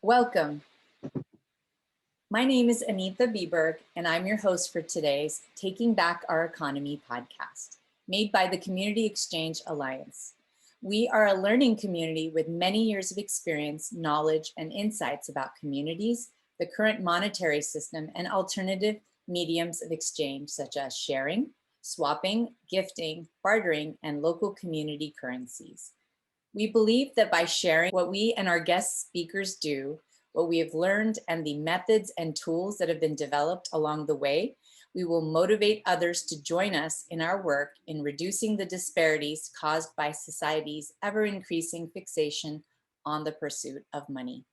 Welcome. My name is Anitha Beberg, and I'm your host for today's Taking Back Our Economy podcast, made by the Community Exchange Alliance. We are a learning community with many years of experience, knowledge, and insights about communities, the current monetary system, and alternative mediums of exchange, such as sharing, swapping, gifting, bartering, and local community currencies. We believe that by sharing what we and our guest speakers do, what we have learned, and the methods and tools that have been developed along the way, we will motivate others to join us in our work in reducing the disparities caused by society's ever-increasing fixation on the pursuit of money.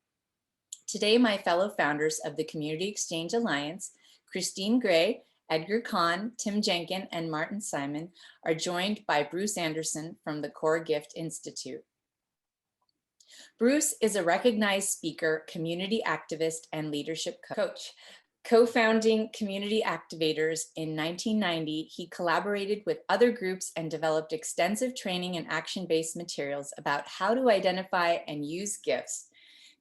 Today, my fellow founders of the Community Exchange Alliance, Christine Gray, Edgar Cahn, Tim Jenkin, and Martin Simon, are joined by Bruce Anderson from the Core Gift Institute. Bruce is a recognized speaker, community activist, and leadership coach. Co-founding Community Activators in 1990, he collaborated with other groups and developed extensive training and action-based materials about how to identify and use gifts.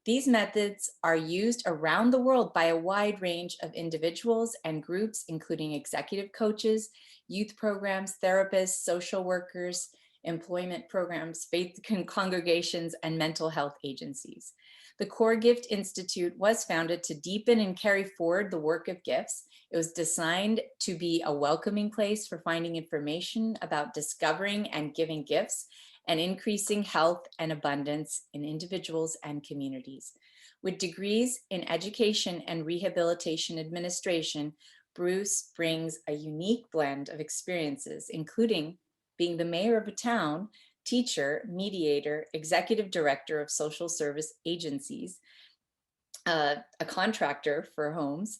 These methods are used around the world by a wide range of individuals and groups, including executive coaches, youth programs, therapists, social workers, employment programs, faith congregations, and mental health agencies. The Core Gift Institute was founded to deepen and carry forward the work of gifts. It was designed to be a welcoming place for finding information about discovering and giving gifts and increasing health and abundance in individuals and communities. With degrees in education and rehabilitation administration, Bruce brings a unique blend of experiences, including being the mayor of a town, teacher, mediator, executive director of social service agencies, a contractor for homes,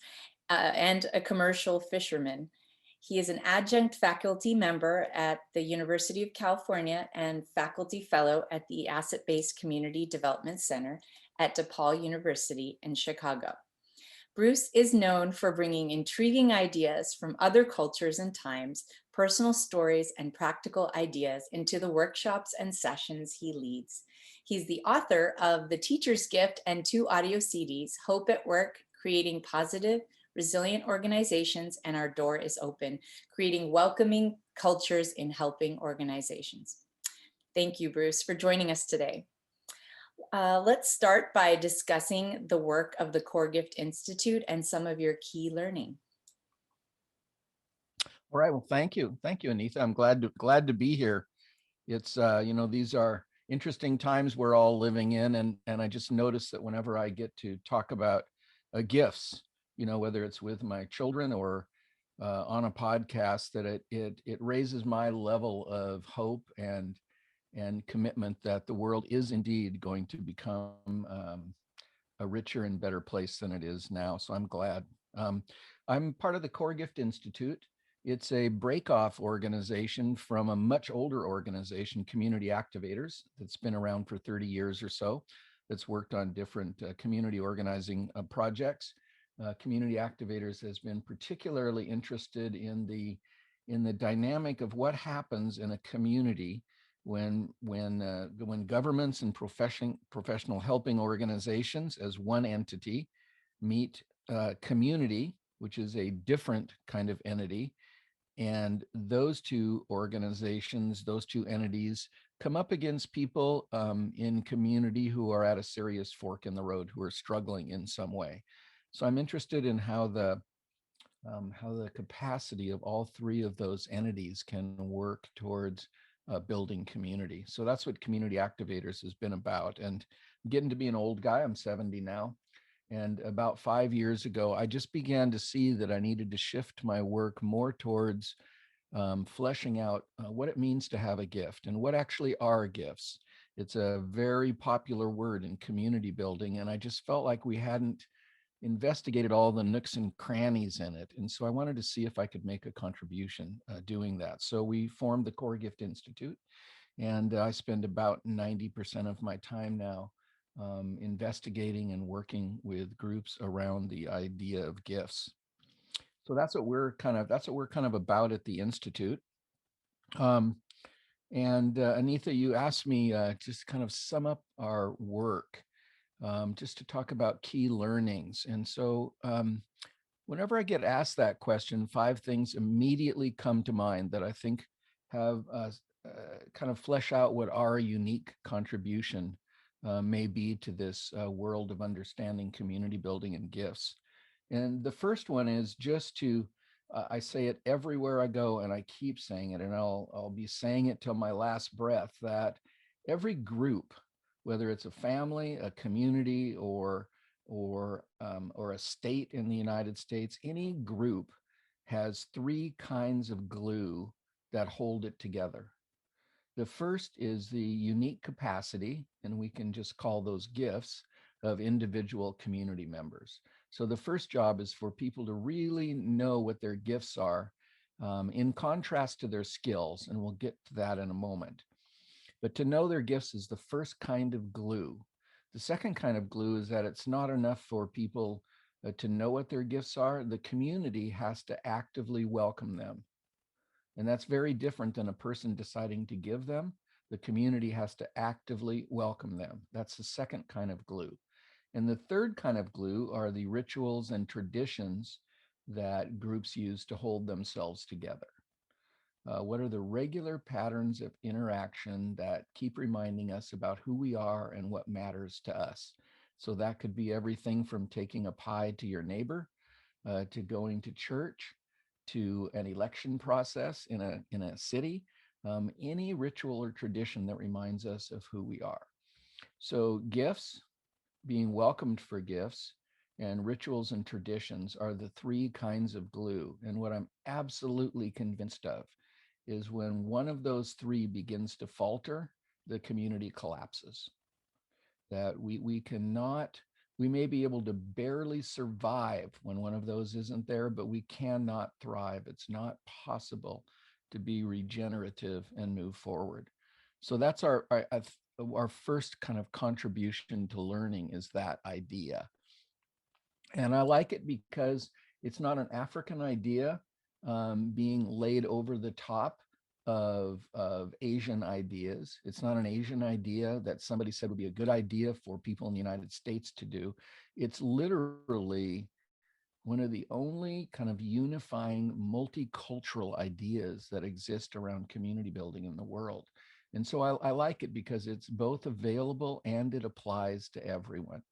and a commercial fisherman. He is an adjunct faculty member at the University of California and faculty fellow at the Asset-Based Community Development Center at DePaul University in Chicago. Bruce is known for bringing intriguing ideas from other cultures and times, personal stories, and practical ideas into the workshops and sessions he leads. He's the author of The Teacher's Gift and 2 audio CDs, Hope at Work, Creating Positive, Resilient Organizations, and Our Door is Open, Creating Welcoming Cultures in Helping Organizations. Thank you, Bruce, for joining us today. Let's start by discussing the work of the Core Gift Institute and some of your key learning. All right. Well, thank you. Thank you, Anitha. I'm glad to be here. It's, these are interesting times we're all living in. And I just noticed that whenever I get to talk about gifts, whether it's with my children or on a podcast, that it raises my level of hope and commitment that the world is indeed going to become a richer and better place than it is now. So I'm glad. I'm part of the Core Gift Institute. It's a break-off organization from a much older organization, Community Activators, that's been around for 30 years or so, that's worked on different community organizing projects. Community Activators has been particularly interested in the dynamic of what happens in a community when governments and professional helping organizations as one entity meet community, which is a different kind of entity. And those two organizations, those two entities come up against people in community who are at a serious fork in the road, who are struggling in some way. So I'm interested in how the capacity of all three of those entities can work towards building community. So that's what Community Activators has been about. And I'm getting to be an old guy. I'm 70 now. And about 5 years ago, I just began to see that I needed to shift my work more towards fleshing out what it means to have a gift and what actually are gifts. It's a very popular word in community building, and I just felt like we hadn't investigated all the nooks and crannies in it. And so I wanted to see if I could make a contribution doing that. So we formed the Core Gift Institute, and I spend about 90% of my time now investigating and working with groups around the idea of gifts. So that's what we're kind of about at the Institute. And Anitha, you asked me just kind of sum up our work. just to talk about key learnings. And so whenever I get asked that question, 5 things immediately come to mind that I think have kind of flesh out what our unique contribution may be to this world of understanding community building and gifts. And the first one is just to, I say it everywhere I go, and I keep saying it, and I'll be saying it till my last breath, that every group, whether it's a family, a community, or a state in the United States, any group has 3 kinds of glue that hold it together. The first is the unique capacity, and we can just call those gifts of individual community members. So the first job is for people to really know what their gifts are, in contrast to their skills, and we'll get to that in a moment. But to know their gifts is the first kind of glue. The second kind of glue is that it's not enough for people to know what their gifts are. The community has to actively welcome them. And that's very different than a person deciding to give them. The community has to actively welcome them. That's the second kind of glue. And the third kind of glue are the rituals and traditions that groups use to hold themselves together. What are the regular patterns of interaction that keep reminding us about who we are and what matters to us? So that could be everything from taking a pie to your neighbor, to going to church, to an election process in a city, any ritual or tradition that reminds us of who we are. So gifts, being welcomed for gifts, and rituals and traditions are the 3 kinds of glue. And what I'm absolutely convinced of is when one of those 3 begins to falter, the community collapses. That we cannot, we may be able to barely survive when one of those isn't there, but we cannot thrive. It's not possible to be regenerative and move forward. So that's our first kind of contribution to learning, is that idea. And I like it because it's not an African idea being laid over the top of Asian ideas. It's not an Asian idea that somebody said would be a good idea for people in the United States to do. It's literally one of the only kind of unifying multicultural ideas that exist around community building in the world. And so I like it because it's both available and it applies to everyone.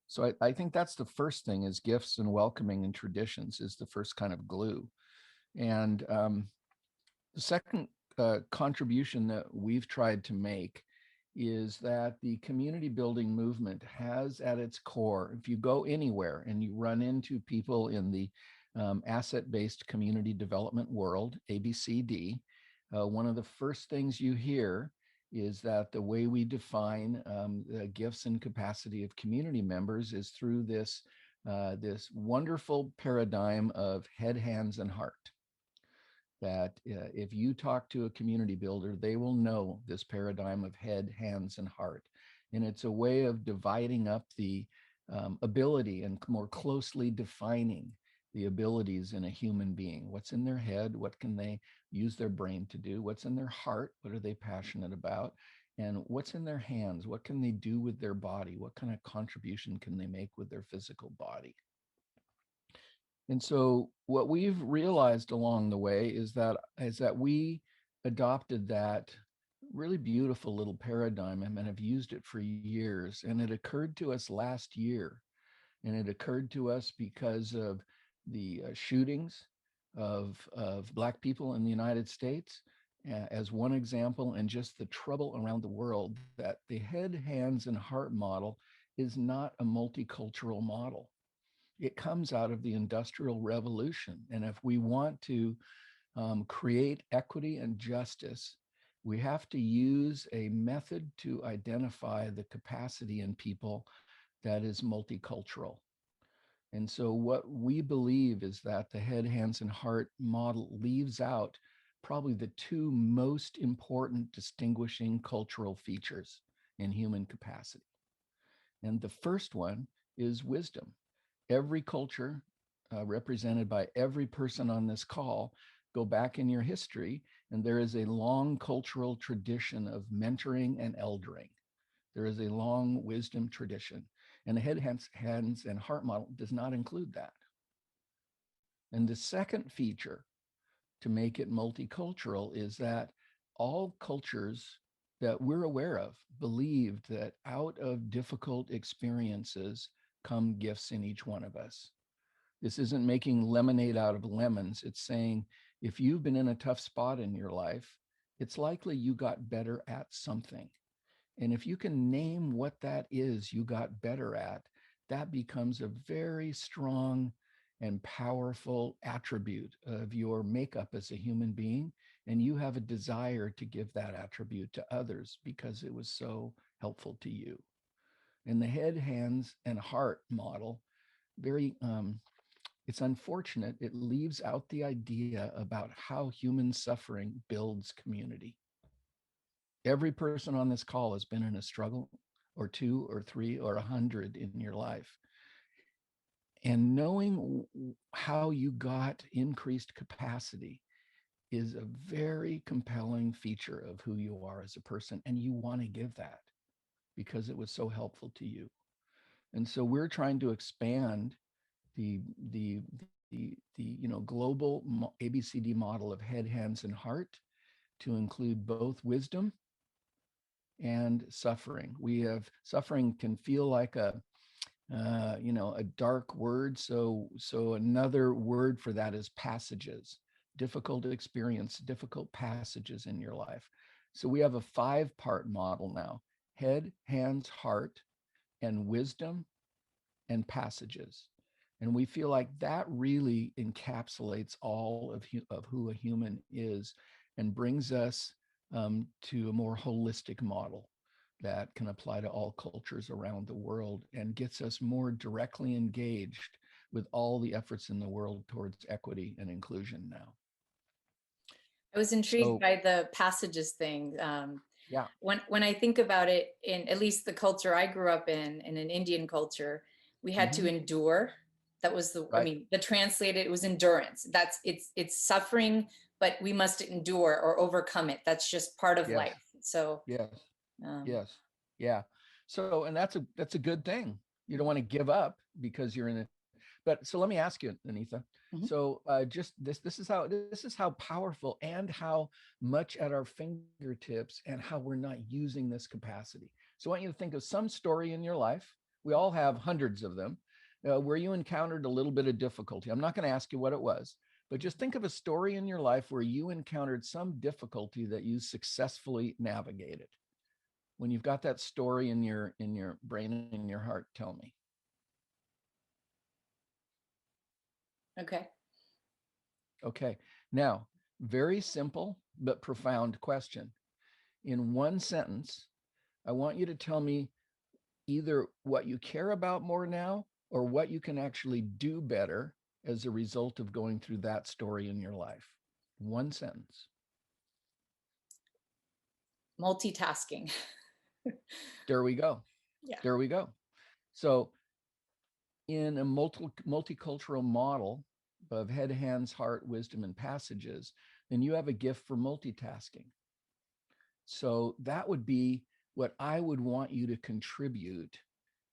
So I think that's the first thing, is gifts and welcoming and traditions is the first kind of glue. And the second contribution that we've tried to make is that the community building movement has at its core, if you go anywhere and you run into people in the asset-based community development world, ABCD, one of the first things you hear is that the way we define the gifts and capacity of community members is through this wonderful paradigm of head, hands, and heart. That if you talk to a community builder, they will know this paradigm of head, hands, and heart. And it's a way of dividing up the ability and more closely defining the abilities in a human being. What's in their head? What can they use their brain to do? What's in their heart? What are they passionate about? And what's in their hands? What can they do with their body? What kind of contribution can they make with their physical body? And so what we've realized along the way is that we adopted that really beautiful little paradigm and have used it for years. And it occurred to us last year. And it occurred to us because of the shootings of Black people in the United States, as one example, and just the trouble around the world, that the head, hands, and heart model is not a multicultural model. It comes out of the Industrial Revolution. And if we want to create equity and justice, we have to use a method to identify the capacity in people that is multicultural. And so what we believe is that the head, hands, and heart model leaves out probably the 2 most important distinguishing cultural features in human capacity. And the first one is wisdom. Every culture represented by every person on this call, go back in your history, and there is a long cultural tradition of mentoring and eldering. There is a long wisdom tradition, and the head, hands, and heart model does not include that. And the second feature to make it multicultural is that all cultures that we're aware of believed that out of difficult experiences come gifts in each one of us. This isn't making lemonade out of lemons. It's saying if you've been in a tough spot in your life, it's likely you got better at something. And if you can name what that is you got better at, that becomes a very strong and powerful attribute of your makeup as a human being. And you have a desire to give that attribute to others because it was so helpful to you. And the head, hands, and heart model, very, it's unfortunate, it leaves out the idea about how human suffering builds community. Every person on this call has been in a struggle or two or three or 100 in your life. And knowing how you got increased capacity is a very compelling feature of who you are as a person. And you want to give that because it was so helpful to you. And so we're trying to expand the global ABCD model of head, hands, and heart to include both wisdom and suffering. We have suffering can feel like a dark word. So another word for that is passages, difficult experience, difficult passages in your life. So we have a 5-part model now: head, hands, heart, and wisdom, and passages. And we feel like that really encapsulates all of who a human is and brings us to a more holistic model that can apply to all cultures around the world and gets us more directly engaged with all the efforts in the world towards equity and inclusion now. I was intrigued by the passages thing. Yeah. When I think about it, in at least the culture I grew up in an Indian culture, we had to endure. That was the, Right. I mean, the translated, it was endurance. That's it's suffering, but we must endure or overcome it. That's just part of life. So yes. Yeah. So, and that's a good thing. You don't want to give up because you're in it. But so let me ask you, Anitha. So just this is how powerful and how much at our fingertips and how we're not using this capacity. So I want you to think of some story in your life. We all have hundreds of them where you encountered a little bit of difficulty. I'm not going to ask you what it was, but just think of a story in your life where you encountered some difficulty that you successfully navigated. When you've got that story in your brain and in your heart, tell me. Okay. Now, very simple but profound question. In one sentence, I want you to tell me either what you care about more now or what you can actually do better as a result of going through that story in your life. One sentence. Multitasking. There we go. Yeah. There we go. So in a multicultural model of head, hands, heart, wisdom, and passages, then you have a gift for multitasking. So that would be what I would want you to contribute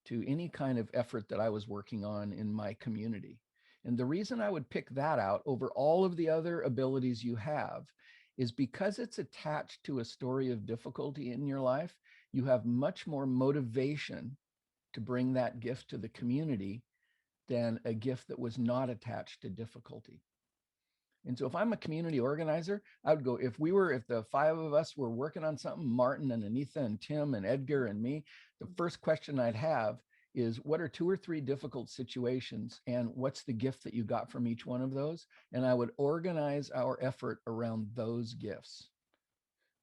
to any kind of effort that I was working on in my community. And the reason I would pick that out over all of the other abilities you have is because it's attached to a story of difficulty in your life. You have much more motivation to bring that gift to the community than a gift that was not attached to difficulty. And so if I'm a community organizer, I would go, if the 5 of us were working on something, Martin and Anitha and Tim and Edgar and me, the first question I'd have is, what are 2 or 3 difficult situations and what's the gift that you got from each one of those? And I would organize our effort around those gifts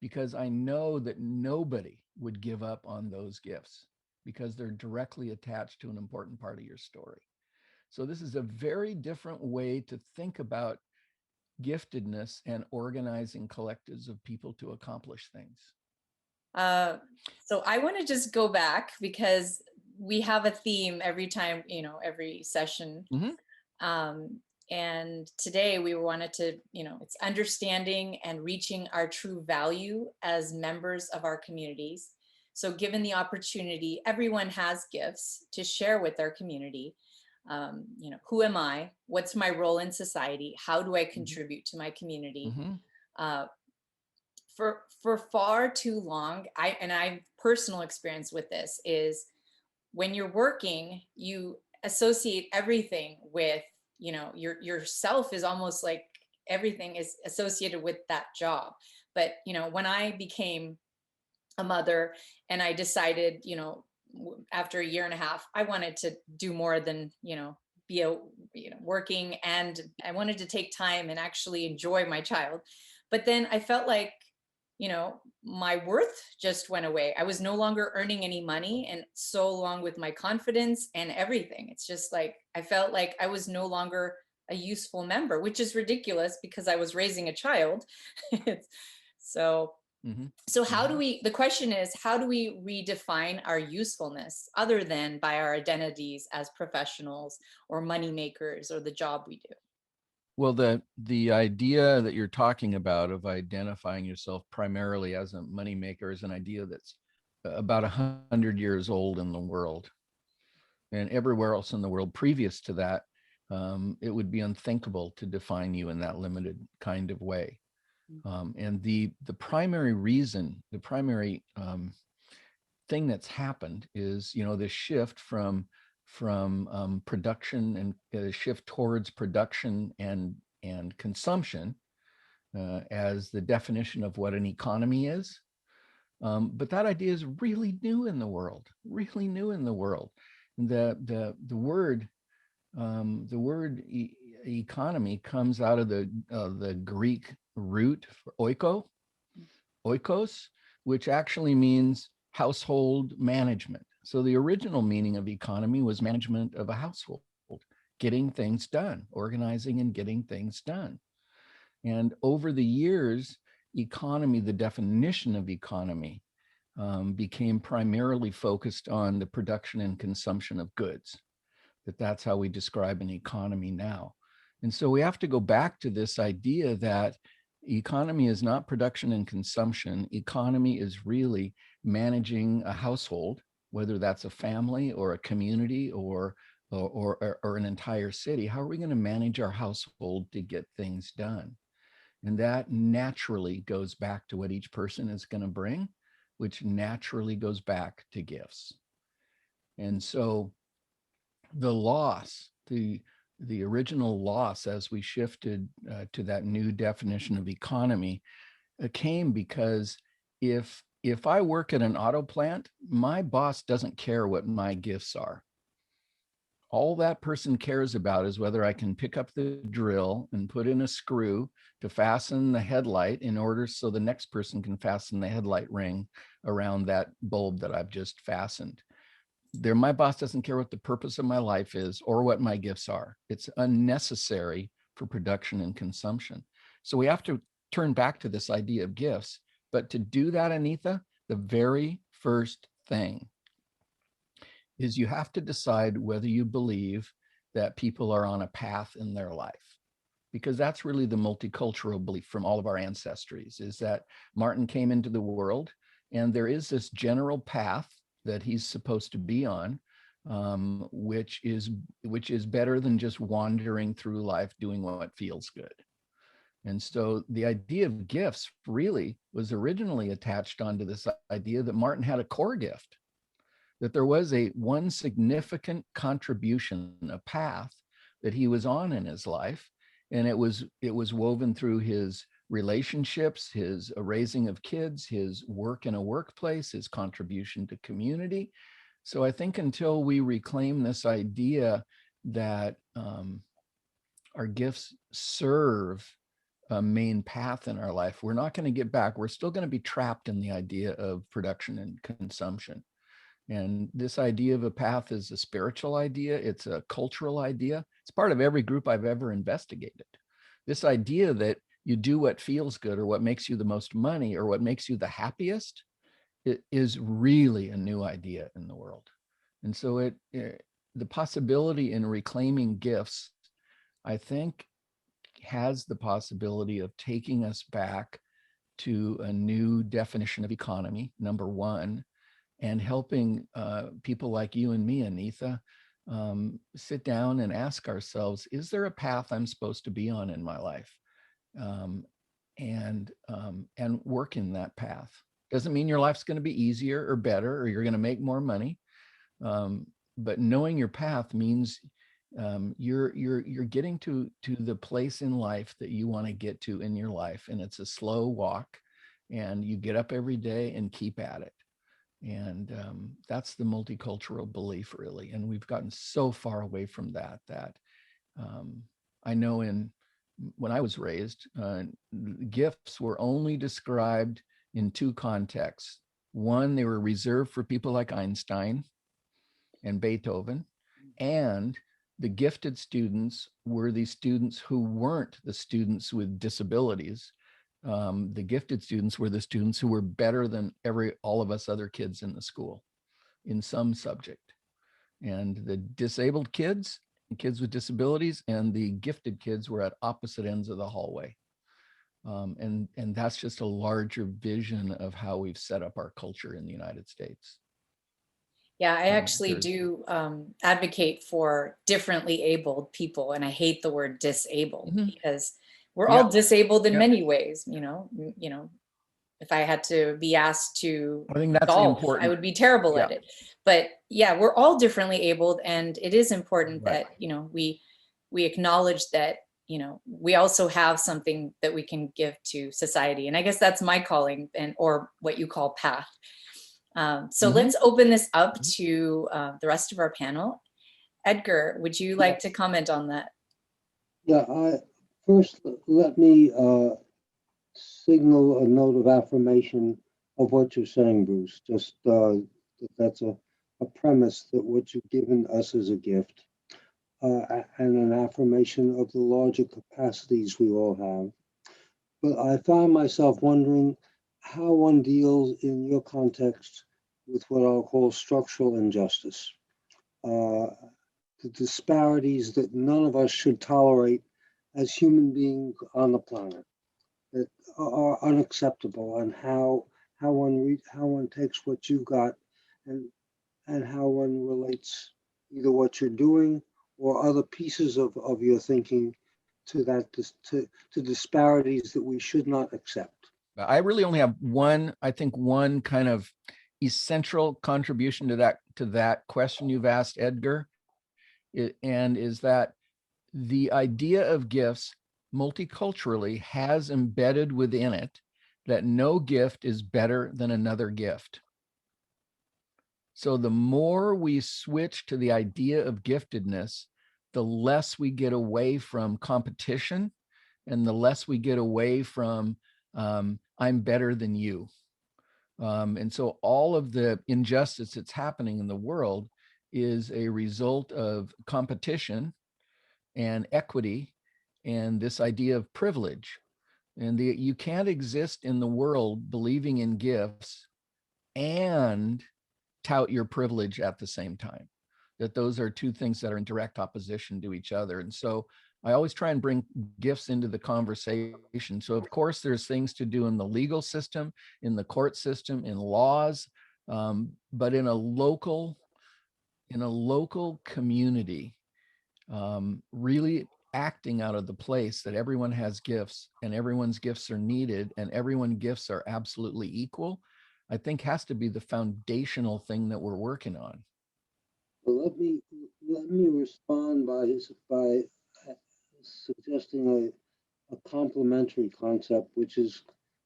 because I know that nobody would give up on those gifts because they're directly attached to an important part of your story. So this is a very different way to think about giftedness and organizing collectives of people to accomplish things. So I want to just go back because we have a theme every time, every session. And today we wanted to, it's understanding and reaching our true value as members of our communities. So given the opportunity, everyone has gifts to share with their community. Who am I? What's my role in society? How do I contribute to my community? Mm-hmm. Uh, for far too long, I've personal experience with this, is when you're working, you associate everything with, yourself is almost like everything is associated with that job. But when I became a mother and I decided, after a year and a half, I wanted to do more than, be working, and I wanted to take time and actually enjoy my child. But then I felt like, my worth just went away. I was no longer earning any money, and so along with my confidence and everything. It's just like I felt like I was no longer a useful member, which is ridiculous because I was raising a child. so Mm-hmm. so how do Mm-hmm. we, the question is, how do we redefine our usefulness other than by our identities as professionals or money makers or the job we do? Well, the idea that you're talking about of identifying yourself primarily as a moneymaker is an idea that's about 100 years old in the world, and everywhere else in the world previous to that. It would be unthinkable to define you in that limited kind of way. And the primary reason, the primary thing that's happened is, this shift from production, and a shift towards production and consumption as the definition of what an economy is. But that idea is really new in the world, really new in the world. The word economy comes out of the Greek root for oikos, which actually means household management. So the original meaning of economy was management of a household, getting things done, organizing and getting things done. And over the years, economy, the definition of economy, became primarily focused on the production and consumption of goods. That's how we describe an economy now. And so we have to go back to this idea that economy is not production and consumption. Economy is really managing a household, whether that's a family or a community or an entire city. How are we going to manage our household to get things done? And that naturally goes back to what each person is going to bring, which naturally goes back to gifts. And so the loss, the original loss as we shifted to that new definition of economy came because if I work at an auto plant, my boss doesn't care what my gifts are. All that person cares about is whether I can pick up the drill and put in a screw to fasten the headlight in order so the next person can fasten the headlight ring around that bulb that I've just fastened. My boss doesn't care what the purpose of my life is or what my gifts are. It's unnecessary for production and consumption. So we have to turn back to this idea of gifts. But to do that, Anitha, the very first thing is you have to decide whether you believe that people are on a path in their life, because that's really the multicultural belief from all of our ancestries, is that Martin came into the world and there is this general path that he's supposed to be on, which is better than just wandering through life doing what feels good. And so the idea of gifts really was originally attached onto this idea that Martin had a core gift, that there was one significant contribution, a path that he was on in his life. And it was woven through his relationships, his raising of kids, his work in a workplace, his contribution to community. So I think until we reclaim this idea that our gifts serve a main path in our life, we're not going to get back. We're still going to be trapped in the idea of production and consumption. And this idea of a path is a spiritual idea. It's a cultural idea. It's part of every group I've ever investigated. This idea that you do what feels good or what makes you the most money or what makes you the happiest, it is really a new idea in the world. And so the possibility in reclaiming gifts, I think, has the possibility of taking us back to a new definition of economy, number one. and helping people like you and me, Anitha, sit down and ask ourselves, is there a path I'm supposed to be on in my life? And work in that path. Doesn't mean your life's going to be easier or better, or you're going to make more money. But knowing your path means you're getting to the place in life that you want to get to in your life, and it's a slow walk, and you get up every day and keep at it. And that's the multicultural belief, really. And we've gotten so far away from that I know when I was raised, gifts were only described in two contexts. One, they were reserved for people like Einstein and Beethoven, and the gifted students were the students who weren't the students with disabilities. The gifted students were the students who were better than all of us other kids in the school in some subject. And the disabled kids, kids with disabilities, and the gifted kids were at opposite ends of the hallway. And that's just a larger vision of how we've set up our culture in the United States. Yeah, I actually do advocate for differently abled people, and I hate the word disabled because we're all disabled in many ways. You know, if I had to be asked to I think that's golf, important. I would be terrible at it. But yeah, we're all differently abled, and it is important that, you know, we acknowledge that, you know, we also have something that we can give to society. And I guess that's my calling, and or what you call path. So let's open this up to the rest of our panel. Edgar, would you like to comment on that? Yeah, first let me signal a note of affirmation of what you're saying, Bruce. Just that's a premise that what you've given us is a gift, and an affirmation of the larger capacities we all have. But I find myself wondering how one deals in your context with what I'll call structural injustice, the disparities that none of us should tolerate as human beings on the planet, that are unacceptable, and how one takes what you've got and how one relates either what you're doing or other pieces of your thinking to that to disparities that we should not accept. I really only have one kind of essential contribution to that question you've asked, Edgar, and is that the idea of gifts multiculturally has embedded within it that no gift is better than another gift. So the more we switch to the idea of giftedness, the less we get away from competition, and the less we get away from I'm better than you. And so all of the injustice that's happening in the world is a result of competition and equity and this idea of privilege. And you can't exist in the world believing in gifts and tout your privilege at the same time. That those are two things that are in direct opposition to each other. And so I always try and bring gifts into the conversation. So of course there's things to do in the legal system, in the court system, in laws, but in a local community, really acting out of the place that everyone has gifts and everyone's gifts are needed and everyone's gifts are absolutely equal, I think has to be the foundational thing that we're working on. Well, let me respond by suggesting a complementary concept, which is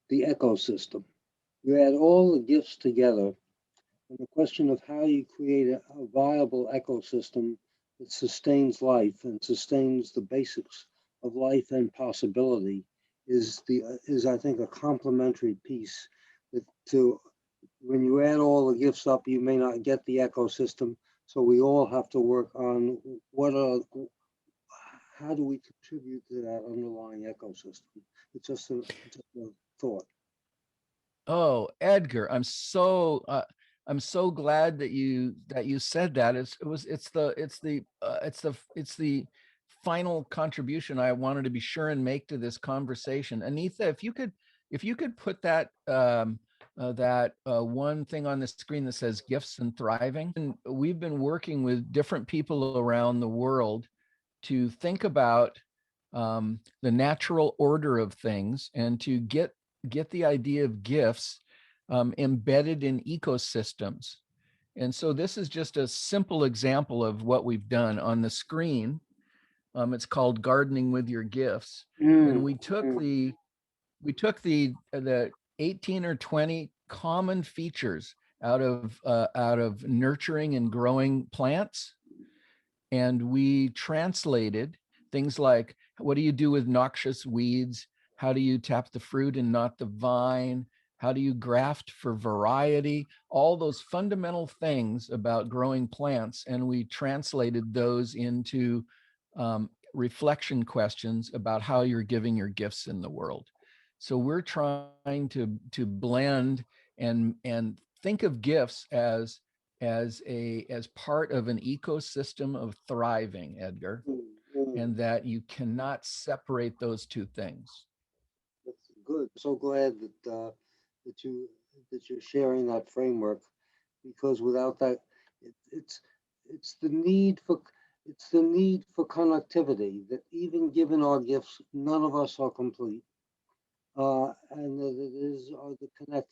the ecosystem. You add all the gifts together, and the question of how you create a viable ecosystem that sustains life and sustains the basics of life and possibility is I think a complementary piece that when you add all the gifts up, you may not get the ecosystem. So we all have to work on how do we contribute to that underlying ecosystem? It's just a thought. Oh, Edgar, I'm so glad that you said that. It's the final contribution I wanted to be sure and make to this conversation. Anitha, if you could put that that one thing on the screen that says gifts and thriving. And we've been working with different people around the world to think about the natural order of things and to get the idea of gifts embedded in ecosystems. And so this is just a simple example of what we've done on the screen. It's called Gardening with Your Gifts. And we took the 18 or 20 common features out of nurturing and growing plants, and we translated things like, what do you do with noxious weeds? How do you tap the fruit and not the vine? How do you graft for variety? All those fundamental things about growing plants. And we translated those into reflection questions about how you're giving your gifts in the world. So we're trying to blend and think of gifts as part of an ecosystem of thriving, Edgar, and that you cannot separate those two things. That's good. So glad that you're sharing that framework, because without that, it's the need for connectivity, that even given our gifts, none of us are complete. And that it is the connect,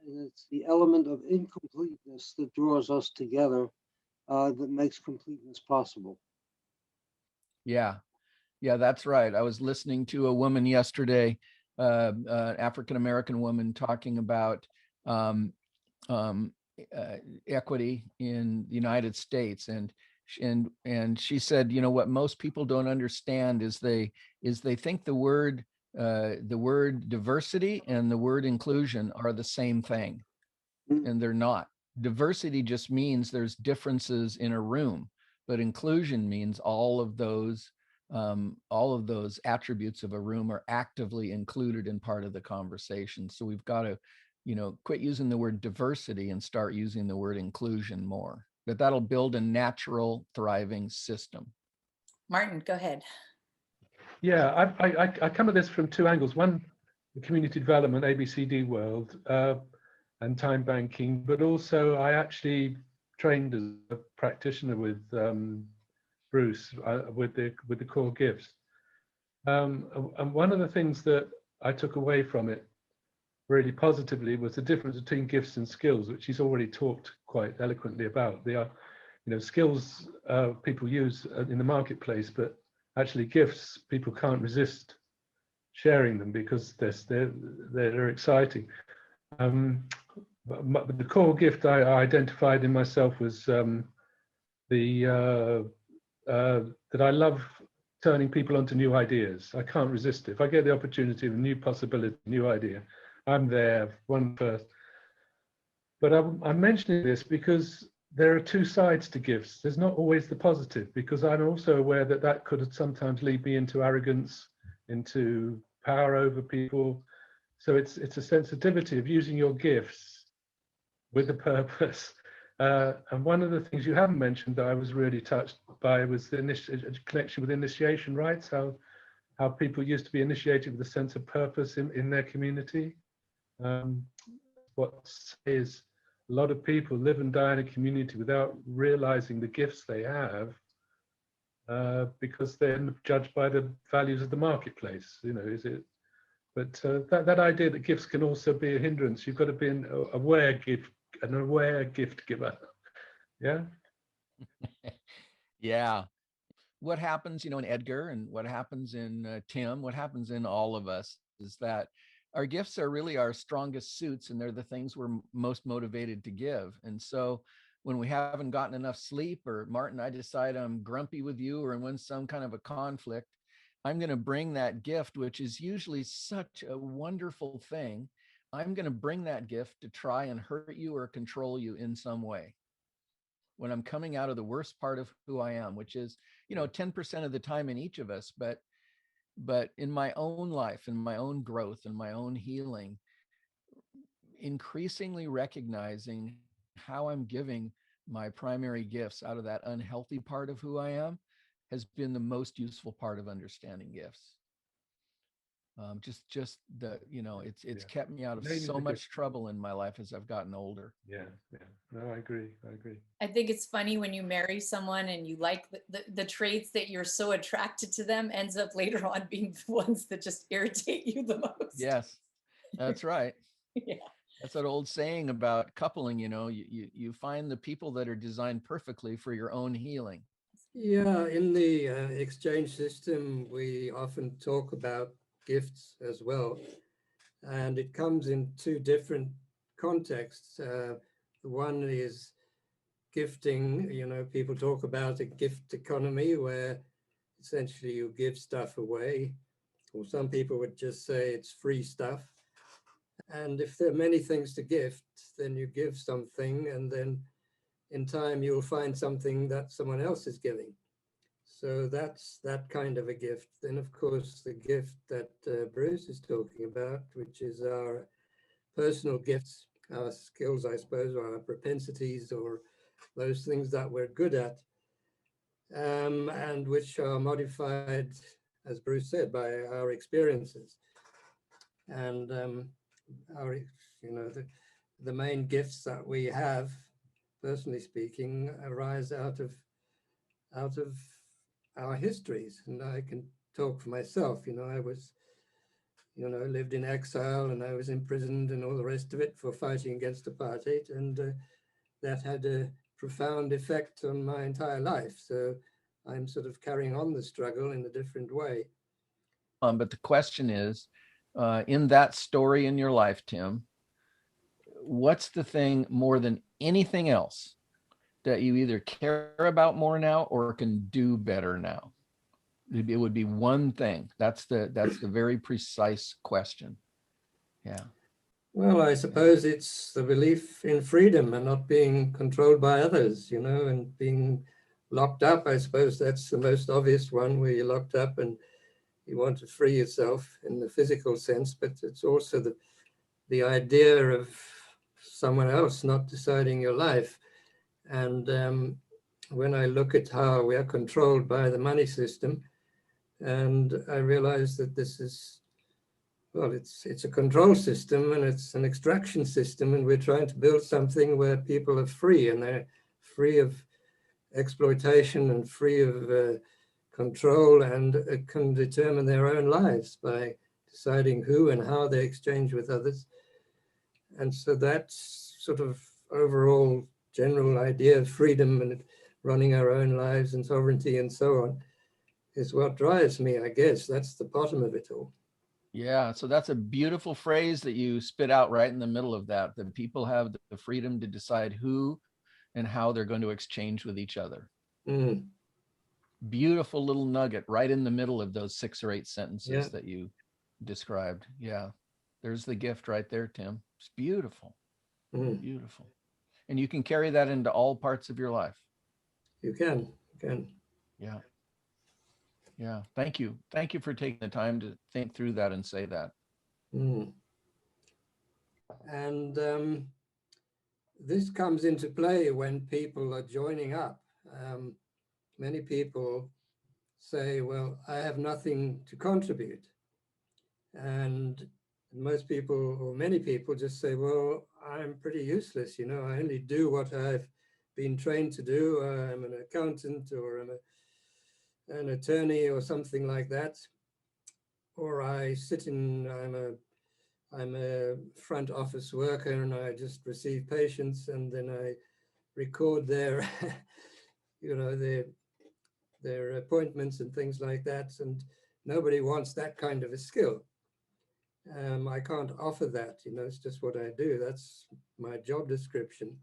and it's the element of incompleteness that draws us together, that makes completeness possible. Yeah, that's right. I was listening to a woman yesterday, African-American woman, talking about equity in the United States, and she said, you know, what most people don't understand is they think the word diversity and the word inclusion are the same thing, and they're not. Diversity just means there's differences in a room, but inclusion means all of those attributes of a room are actively included in part of the conversation. So we've got to, you know, quit using the word diversity and start using the word inclusion more. But that'll build a natural, thriving system. Martin, go ahead. Yeah, I come at this from two angles. One, the community development, ABCD world, and time banking, but also I actually trained as a practitioner with Bruce with the core gifts. And one of the things that I took away from it really positively was the difference between gifts and skills, which he's already talked quite eloquently about. They are, you know, skills people use in the marketplace, but actually gifts, people can't resist sharing them because they're exciting. But the core gift I identified in myself was that I love turning people onto new ideas. I can't resist it. If I get the opportunity of a new possibility, new idea, I'm there, one first. But I'm mentioning this because there are two sides to gifts. There's not always the positive, because I'm also aware that could sometimes lead me into arrogance, into power over people. So it's a sensitivity of using your gifts with a purpose. And one of the things you haven't mentioned that I was really touched by was the connection with initiation rites, how people used to be initiated with a sense of purpose in their community. What is a lot of people live and die in a community without realizing the gifts they have, because they're judged by the values of the marketplace. You know, is it? But that idea that gifts can also be a hindrance. You've got to be an aware gift giver. Yeah. Yeah. What happens, you know, in Edgar, and what happens in Tim, what happens in all of us is that our gifts are really our strongest suits, and they're the things we're most motivated to give. And so when we haven't gotten enough sleep, or Martin, I decide I'm grumpy with you, or when some kind of a conflict, I'm going to bring that gift, which is usually such a wonderful thing. I'm going to bring that gift to try and hurt you or control you in some way, when I'm coming out of the worst part of who I am, which is, you know, 10% of the time in each of us. But in my own life, in my own growth, in my own healing, increasingly recognizing how I'm giving my primary gifts out of that unhealthy part of who I am has been the most useful part of understanding gifts. Just the, it's Yeah. kept me out of Naming so the much gift. trouble in my life as I've gotten older. Yeah, yeah. No, I agree. I think it's funny when you marry someone and you like the traits that you're so attracted to them ends up later on being the ones that just irritate you the most. Yes, that's right. Yeah. That's that old saying about coupling, you find the people that are designed perfectly for your own healing. Yeah, in the exchange system, we often talk about gifts as well, and it comes in two different contexts. One is gifting, people talk about a gift economy where essentially you give stuff away, or some people would just say it's free stuff. And if there are many things to gift, then you give something, and then in time you'll find something that someone else is giving. So that's that kind of a gift. Then, of course, the gift that Bruce is talking about, which is our personal gifts, our skills, I suppose, or our propensities, or those things that we're good at, and which are modified, as Bruce said, by our experiences. And our, the main gifts that we have, personally speaking, arise out of our histories. And I can talk for myself. I was, lived in exile, and I was imprisoned and all the rest of it for fighting against apartheid. And that had a profound effect on my entire life. So I'm sort of carrying on the struggle in a different way. But the question is, in that story in your life, Tim, what's the thing more than anything else that you either care about more now or can do better now? It would be one thing. That's the very precise question. Yeah. Well, I suppose it's the belief in freedom and not being controlled by others, and being locked up. I suppose that's the most obvious one, where you're locked up and you want to free yourself in the physical sense, but it's also the idea of someone else not deciding your life. And when I look at how we are controlled by the money system, and I realize that this is, well, it's a control system and it's an extraction system, and we're trying to build something where people are free, and they're free of exploitation and free of control, and can determine their own lives by deciding who and how they exchange with others. And so that's sort of overall general idea of freedom and running our own lives and sovereignty and so on is what drives me, I guess. That's the bottom of it all. Yeah. So that's a beautiful phrase that you spit out right in the middle of that people have the freedom to decide who and how they're going to exchange with each other. Mm. Beautiful little nugget right in the middle of those 6 or 8 sentences that you described. Yeah. There's the gift right there, Tim. It's beautiful. Beautiful. And you can carry that into all parts of your life. You can. Yeah. Yeah. Thank you. Thank you for taking the time to think through that and say that. And this comes into play when people are joining up. Many people say, well, I have nothing to contribute. And most people, or many people, just say, well, I'm pretty useless. I only do what I've been trained to do. I'm an accountant, or I'm an attorney, or something like that. Or I'm a front office worker, and I just receive patients, and then I record their, their appointments and things like that. And nobody wants that kind of a skill. I can't offer that, it's just what I do. That's my job description.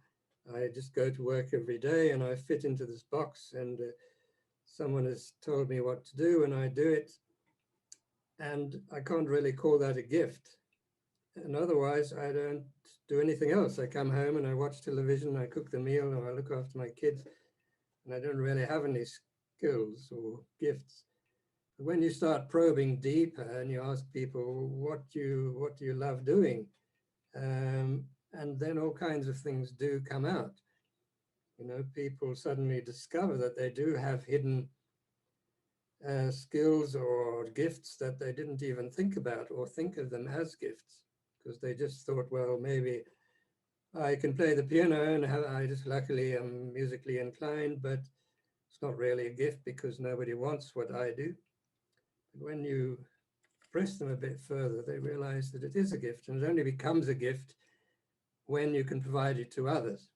I just go to work every day and I fit into this box, and someone has told me what to do and I do it. And I can't really call that a gift. And otherwise, I don't do anything else. I come home and I watch television, I cook the meal, or I look after my kids, and I don't really have any skills or gifts. When you start probing deeper and you ask people, what do you love doing? And then all kinds of things do come out. People suddenly discover that they do have hidden skills or gifts that they didn't even think about or think of them as gifts, because they just thought, well, maybe I can play the piano and I just luckily am musically inclined, but it's not really a gift because nobody wants what I do. But when you press them a bit further, they realize that it is a gift, and it only becomes a gift when you can provide it to others.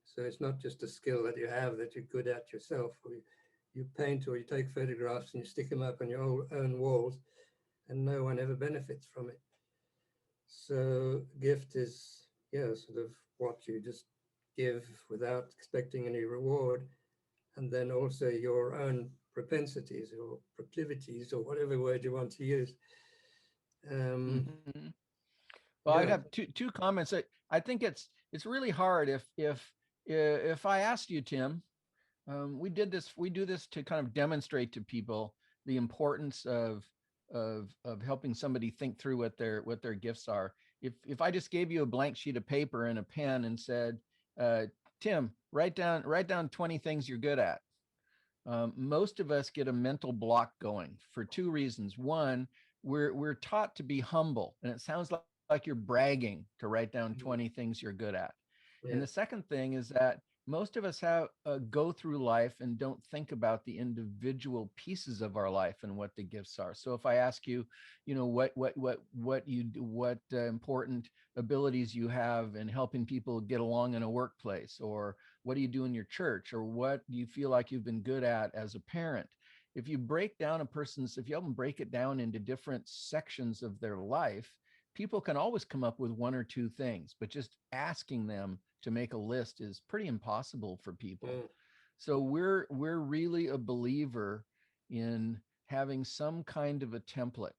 So it's not just a skill that you have that you're good at yourself, or you paint or you take photographs and you stick them up on your own walls and no one ever benefits from it. So gift is, yeah, sort of what you just give without expecting any reward. And then also your own propensities or proclivities or whatever word you want to use. Well, yeah. I'd have two comments. I think it's really hard if I asked you, Tim, we do this to kind of demonstrate to people the importance of helping somebody think through what their gifts are. If I just gave you a blank sheet of paper and a pen and said, Tim, write down 20 things you're good at. Most of us get a mental block going for two reasons. One, we're taught to be humble, and it sounds like you're bragging to write down 20 things you're good at. Yeah. And the second thing is that most of us go through life and don't think about the individual pieces of our life and what the gifts are. So if I ask you, what important abilities you have in helping people get along in a workplace, or what do you do in your church, or what do you feel like you've been good at as a parent? If you break down if you help them break it down into different sections of their life, people can always come up with one or two things, but just asking them to make a list is pretty impossible for people. So we're really a believer in having some kind of a template,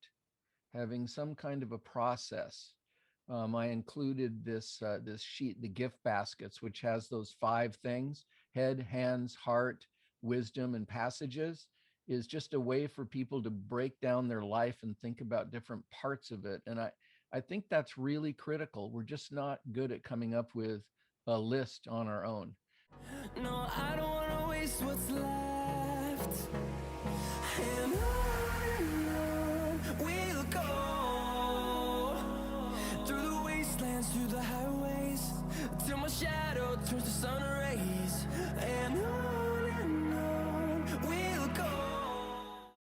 having some kind of a process. I included this sheet, the gift baskets, which has those 5 things: head, hands, heart, wisdom, and passages. Is just a way for people to break down their life and think about different parts of it. And I think that's really critical. We're just not good at coming up with a list on our own. No, I don't want to waste what's left. And on we'll go, through the wastelands, through the highways, till my shadow turns to sun rays. And on